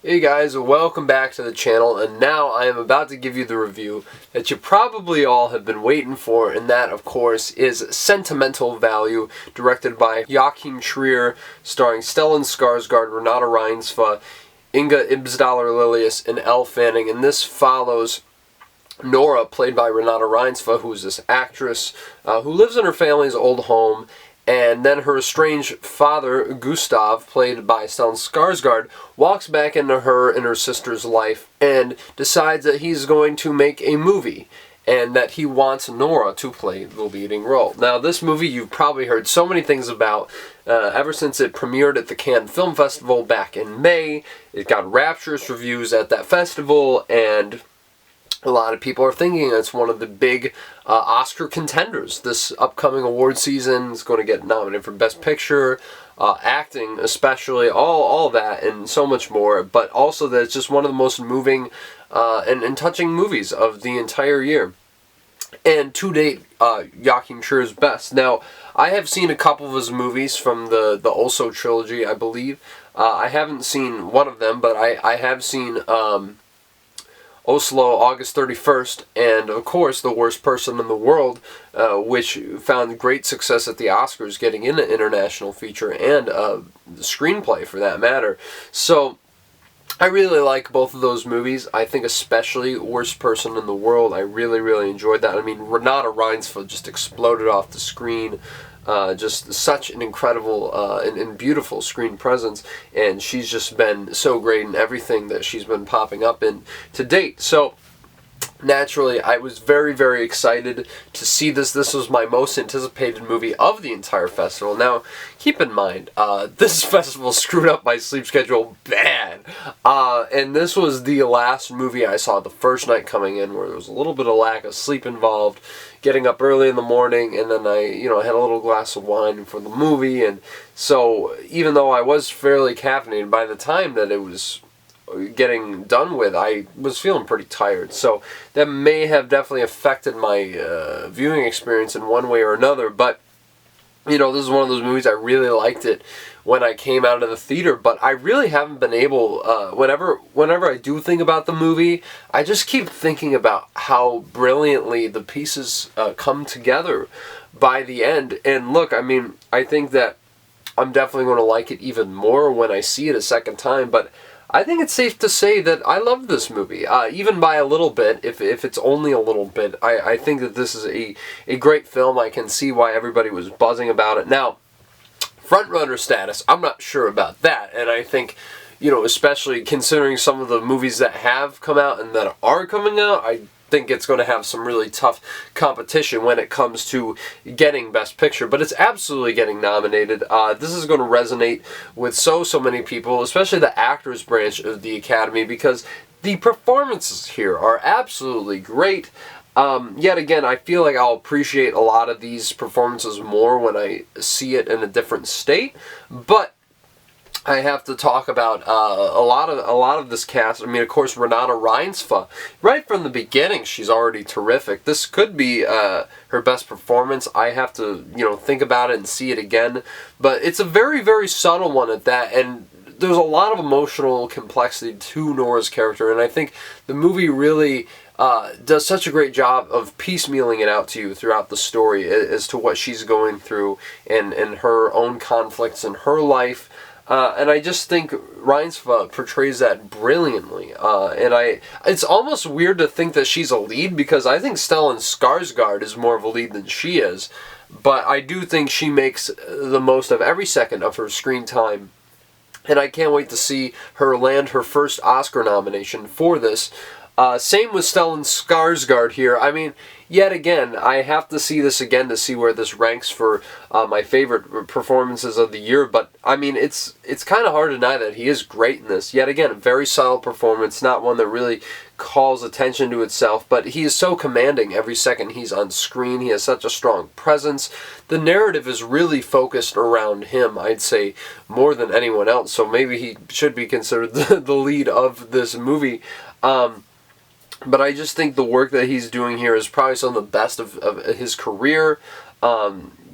Hey guys, welcome back to the channel, and now I am about to give you the review that you probably all have been waiting for, and that, of course, is Sentimental Value, directed by Joachim, starring Stellan, Renate, Reinsve, Inga, Ibsdotter, Lilleaas, and Elle, and this follows Nora, played by Renate Reinsve, who's this actress who lives in her family's old home, and then her estranged father, Gustav, played by Stellan Skarsgård, walks back into her and her sister's life and decides that he's going to make a movie and that he wants Nora to play the leading role. Now, this movie you've probably heard so many things about ever since it premiered at the Cannes Film Festival back in May. It got rapturous reviews at that festival, and a lot of people are thinking it's one of the big Oscar contenders this upcoming award season. It's going to get nominated for Best Picture, acting especially, all that and so much more. But also that it's just one of the most moving and touching movies of the entire year. And to date, Joachim is best. Now, I have seen a couple of his movies from the Also trilogy, I believe. I haven't seen one of them, but I have seen Oslo, August 31st, and of course The Worst Person in the World, which found great success at the Oscars, getting in an international feature and the screenplay for that matter. So I really like both of those movies. I think especially Worst Person in the World, I really enjoyed that. I mean, Renate Reinsve just exploded off the screen. Just such an incredible and beautiful screen presence, and she's just been so great in everything that she's been popping up in to date. So naturally, I was very excited to see this. This was my most anticipated movie of the entire festival. Now, keep in mind, this festival screwed up my sleep schedule bad. And this was the last movie I saw the first night coming in, where there was a little bit of lack of sleep involved, getting up early in the morning, and then I had a little glass of wine for the movie. And so, even though I was fairly caffeinated, by the time that it was getting done with, I was feeling pretty tired. So that may have definitely affected my viewing experience in one way or another. But this is one of those movies I really liked it when I came out of the theater, but I really haven't been able, whenever I do think about the movie, I just keep thinking about how brilliantly the pieces come together by the end. And look, I mean, I think that I'm definitely going to like it even more when I see it a second time, but I think it's safe to say that I love this movie, even by a little bit, if it's only a little bit. I think that this is a great film. I can see why everybody was buzzing about it. Now, frontrunner status, I'm not sure about that, and I think, especially considering some of the movies that have come out and that are coming out, I think it's going to have some really tough competition when it comes to getting Best Picture, but it's absolutely getting nominated. This is going to resonate with so many people, especially the actors branch of the Academy, because the performances here are absolutely great. Yet again, I feel like I'll appreciate a lot of these performances more when I see it in a different state, but I have to talk about a lot of this cast. I mean, of course, Renate Reinsve, right from the beginning, she's already terrific. This could be her best performance. I have to, think about it and see it again. But it's a very subtle one at that, and there's a lot of emotional complexity to Nora's character, and I think the movie really does such a great job of piecemealing it out to you throughout the story as to what she's going through and her own conflicts in her life. And I just think Reinsve portrays that brilliantly. It's almost weird to think that she's a lead, because I think Stellan Skarsgård is more of a lead than she is. But I do think she makes the most of every second of her screen time. And I can't wait to see her land her first Oscar nomination for this. Same with Stellan Skarsgård here. I mean, yet again, I have to see this again to see where this ranks for my favorite performances of the year. But, I mean, it's kind of hard to deny that he is great in this. Yet again, a very solid performance, not one that really calls attention to itself. But he is so commanding every second he's on screen. He has such a strong presence. The narrative is really focused around him, I'd say, more than anyone else. So maybe he should be considered the lead of this movie. But I just think the work that he's doing here is probably some of the best of his career.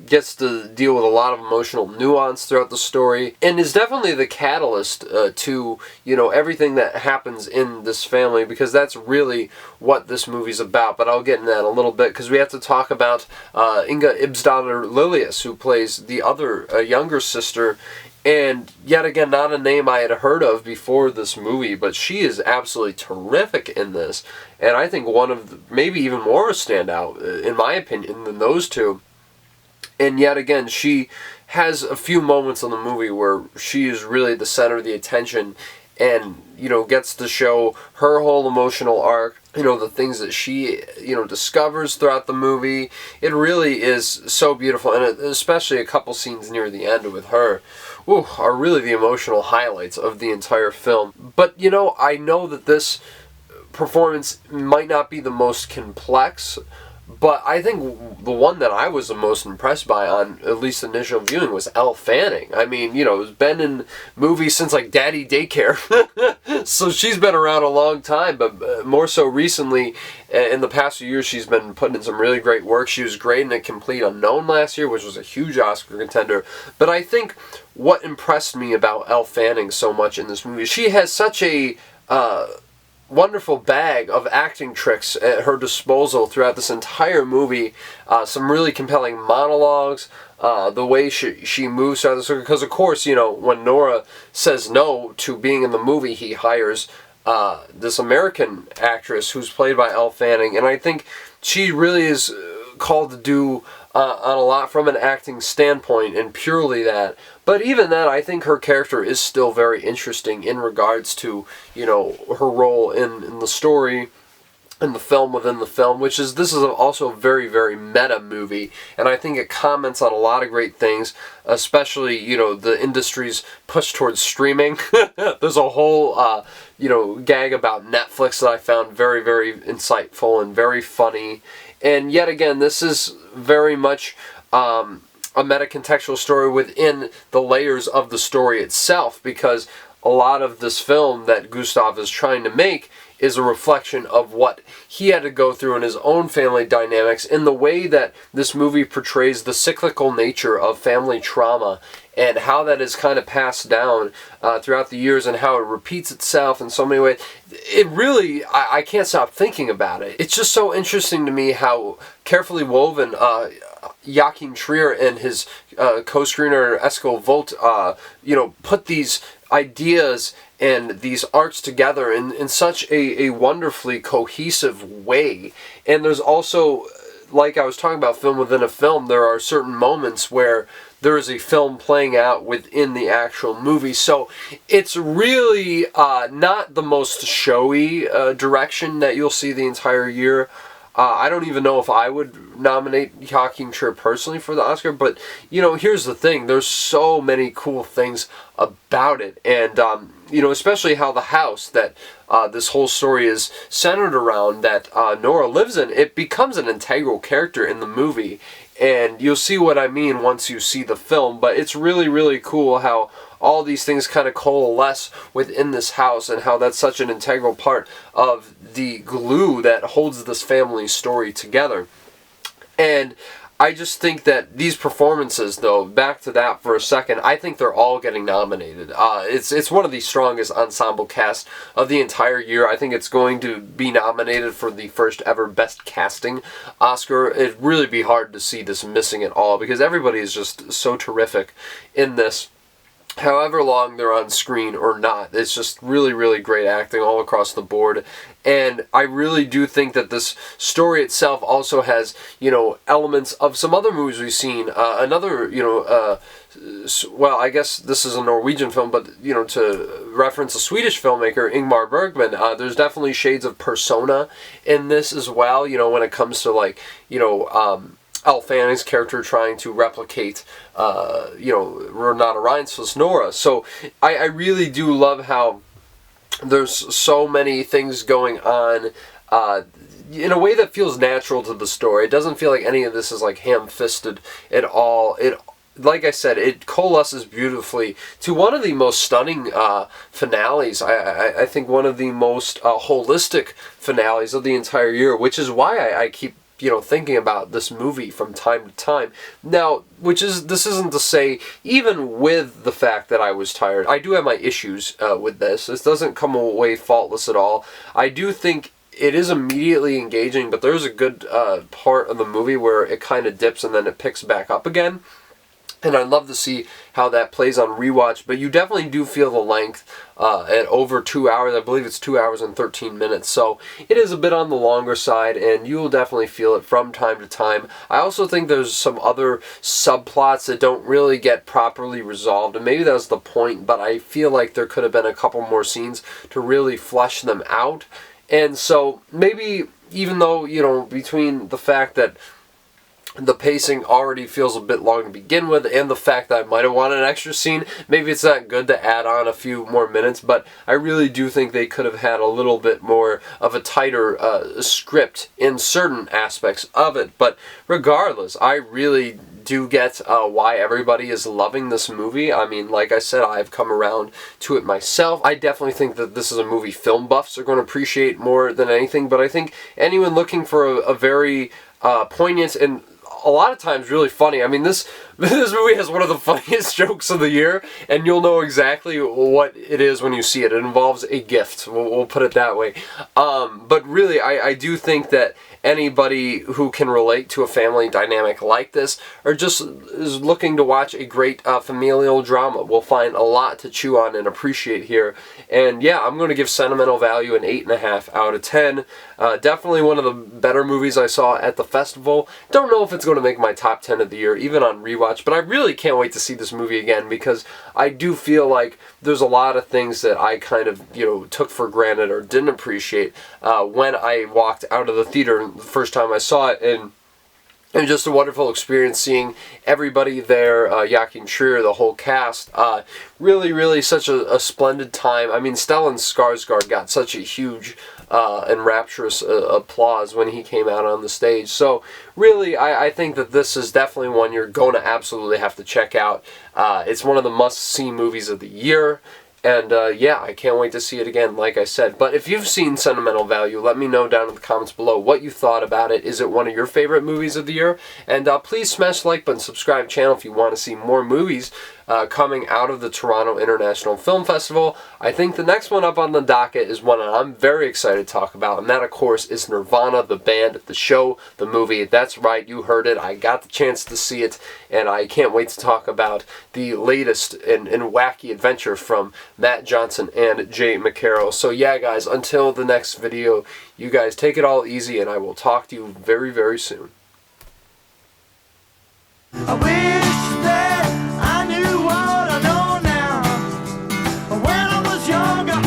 gets to deal with a lot of emotional nuance throughout the story, and is definitely the catalyst to, you know, everything that happens in this family, because that's really what this movie's about. But I'll get into that in a little bit, because we have to talk about Inga Ibsdotter Lilleaas, who plays the other younger sister, and yet again, not a name I had heard of before this movie, but she is absolutely terrific in this, and I think one of the, maybe even more a standout, in my opinion, than those two. And yet again, she has a few moments in the movie where she is really the center of the attention, and, you know, gets to show her whole emotional arc, you know, the things that she, you know, discovers throughout the movie. It really is so beautiful, and especially a couple scenes near the end with her, ooh, are really the emotional highlights of the entire film. But, you know, I know that this performance might not be the most complex, but I think the one that I was the most impressed by on at least initial viewing was Elle Fanning. I mean, you know, has been in movies since like Daddy Daycare, so she's been around a long time, but more so recently, in the past few years, she's been putting in some really great work. She was great in A Complete Unknown last year, which was a huge Oscar contender. But I think what impressed me about Elle Fanning so much in this movie, she has such a wonderful bag of acting tricks at her disposal throughout this entire movie. Some really compelling monologues, the way she moves throughout this, because of course, you know, when Nora says no to being in the movie, he hires this American actress who's played by Elle Fanning, and I think she really is called to do on a lot from an acting standpoint, and purely that. But even that, I think her character is still very interesting in regards to, you know, her role in the story, in the film within the film, which is, this is also a very, very meta movie, and I think it comments on a lot of great things, especially, you know, the industry's push towards streaming. There's a whole, you know, gag about Netflix that I found very, very insightful and very funny. And yet again, this is very much a meta-contextual story within the layers of the story itself, because a lot of this film that Gustav is trying to make is a reflection of what he had to go through in his own family dynamics, in the way that this movie portrays the cyclical nature of family trauma and how that is kind of passed down throughout the years, and how it repeats itself in so many ways. It really, I can't stop thinking about it. It's just so interesting to me how carefully woven Joachim Trier and his co-screener Esko Volt, you know, put these ideas and these arcs together in such a wonderfully cohesive way. And there's also, like I was talking about film within a film, there are certain moments where there is a film playing out within the actual movie. So it's really not the most showy direction that you'll see the entire year. I don't even know if I would nominate Joachim Trier personally for the Oscar, but, you know, here's the thing. There's so many cool things about it, and, you know, especially how the house that this whole story is centered around, that Nora lives in, it becomes an integral character in the movie, and you'll see what I mean once you see the film. But it's really, really cool how all these things kind of coalesce within this house, and how that's such an integral part of the glue that holds this family story together. And I just think that these performances, though, back to that for a second, I think they're all getting nominated. It's one of the strongest ensemble casts of the entire year. I think it's going to be nominated for the first ever Best Casting Oscar. It'd really be hard to see this missing at all, because everybody is just so terrific in this, however long they're on screen or not. It's just really, really great acting all across the board. And I really do think that this story itself also has, you know, elements of some other movies we've seen. Another, you know, well, I guess this is a Norwegian film, but, you know, to reference a Swedish filmmaker, Ingmar Bergman, there's definitely shades of Persona in this as well, you know, when it comes to, like, you know, Elle Fanning's character trying to replicate, you know, Renate Reinsve's Nora. So I really do love how there's so many things going on in a way that feels natural to the story. It doesn't feel like any of this is like ham-fisted at all. It, like I said, it coalesces beautifully to one of the most stunning finales. I think one of the most holistic finales of the entire year, which is why I keep thinking about this movie from time to time. Now, this isn't to say, even with the fact that I was tired, I do have my issues with this. This doesn't come away faultless at all. I do think it is immediately engaging, but there's a good part of the movie where it kind of dips and then it picks back up again. And I'd love to see how that plays on rewatch, but you definitely do feel the length at over 2 hours. I believe it's 2 hours and 13 minutes, so it is a bit on the longer side, and you will definitely feel it from time to time. I also think there's some other subplots that don't really get properly resolved, and maybe that was the point, but I feel like there could have been a couple more scenes to really flesh them out. And so maybe, even though, between the fact that the pacing already feels a bit long to begin with, and the fact that I might have wanted an extra scene, maybe it's not good to add on a few more minutes, but I really do think they could have had a little bit more of a tighter script in certain aspects of it. But regardless, I really do get why everybody is loving this movie. I mean, like I said, I've come around to it myself. I definitely think that this is a movie film buffs are going to appreciate more than anything, but I think anyone looking for a very poignant and a lot of times really funny. I mean, this movie has one of the funniest jokes of the year, and you'll know exactly what it is when you see it. It involves a gift. We'll put it that way. But really, I do think that anybody who can relate to a family dynamic like this, or just is looking to watch a great familial drama, will find a lot to chew on and appreciate here. And yeah, I'm going to give Sentimental Value an 8.5 out of 10. Definitely one of the better movies I saw at the festival. Don't know if it's going to make my top 10 of the year, even on rewatch, but I really can't wait to see this movie again, because I do feel like there's a lot of things that I kind of, took for granted or didn't appreciate when I walked out of the theater the first time I saw it. And just a wonderful experience seeing everybody there, Joachim, the whole cast. Really, really such a splendid time. I mean, Stellan Skarsgård got such a huge and rapturous applause when he came out on the stage. So really, I think that this is definitely one you're going to absolutely have to check out. It's one of the must-see movies of the year. And yeah, I can't wait to see it again, like I said. But if you've seen Sentimental Value, let me know down in the comments below what you thought about it. Is it one of your favorite movies of the year? And please smash the like button, subscribe channel if you want to see more movies coming out of the Toronto International Film Festival. I think the next one up on the docket is one I'm very excited to talk about, and that, of course, is Nirvana, the band, the show, the movie. That's right, you heard it. I got the chance to see it, and I can't wait to talk about the latest and wacky adventure from Matt Johnson and Jay McCarroll. So yeah, guys, until the next video, you guys take it all easy, and I will talk to you very, very soon. I wish